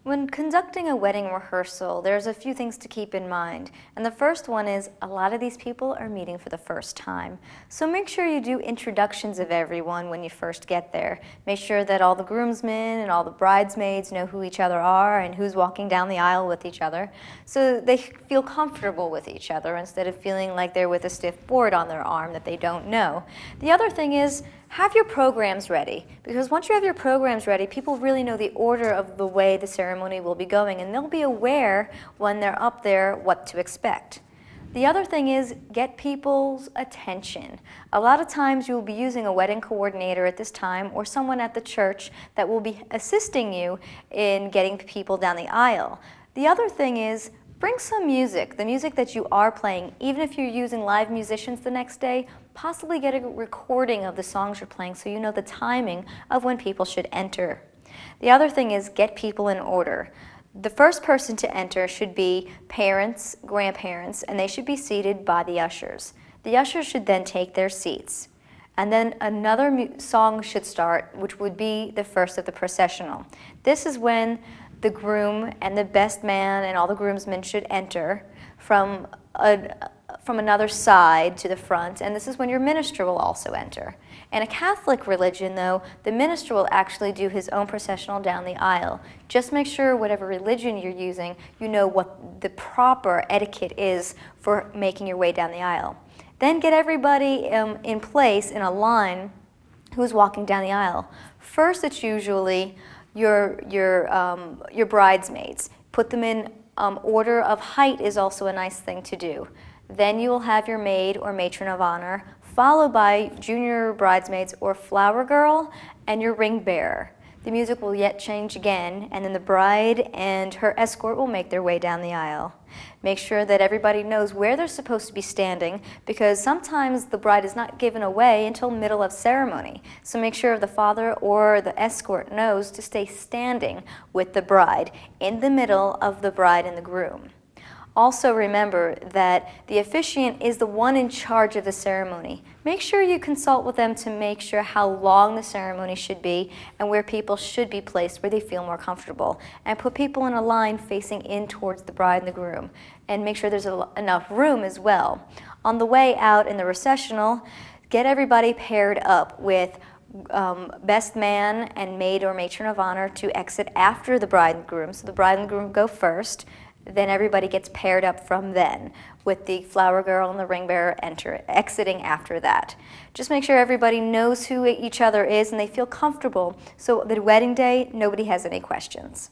When conducting a wedding rehearsal, there's a few things to keep in mind. And the first one is a lot of these people are meeting for the first time. So make sure you do introductions of everyone when you first get there. Make sure that all the groomsmen and all the bridesmaids know who each other are and who's walking down the aisle with each other, so they feel comfortable with each other instead of feeling like they're with a stiff board on their arm that they don't know. The other thing is, have your programs ready, because once you have your programs ready, people really know the order of the way the ceremony will be going, and they'll be aware when they're up there what to expect. The other thing is, get people's attention. A lot of times you'll be using a wedding coordinator at this time or someone at the church that will be assisting you in getting people down the aisle. The other thing is, bring some music, the music that you are playing. Even if you're using live musicians the next day, possibly get a recording of the songs you're playing so you know the timing of when people should enter. The other thing is, get people in order. The first person to enter should be parents, grandparents, and they should be seated by the ushers. The ushers should then take their seats. And then another song should start, which would be the first of the processional. This is when the groom and the best man and all the groomsmen should enter from another side to the front, and this is when your minister will also enter. In a Catholic religion, though, the minister will actually do his own processional down the aisle. Just make sure whatever religion you're using, you know what the proper etiquette is for making your way down the aisle. Then get everybody in place in a line who's walking down the aisle. First, it's usually your bridesmaids. Put them in order of height is also a nice thing to do. Then you will have your maid or matron of honor, followed by junior bridesmaids or flower girl and your ring bearer. The music will yet change again, and then the bride and her escort will make their way down the aisle. Make sure that everybody knows where they're supposed to be standing, because sometimes the bride is not given away until middle of ceremony. So make sure the father or the escort knows to stay standing with the bride in the middle of the bride and the groom. Also remember that the officiant is the one in charge of the ceremony. Make sure you consult with them to make sure how long the ceremony should be and where people should be placed where they feel more comfortable. And put people in a line facing in towards the bride and the groom. And make sure there's enough room as well. On the way out in the recessional, get everybody paired up with best man and maid or matron of honor to exit after the bride and groom. So the bride and groom go first. Then everybody gets paired up from then, with the flower girl and the ring bearer exiting after that. Just make sure everybody knows who each other is and they feel comfortable, so the wedding day, nobody has any questions.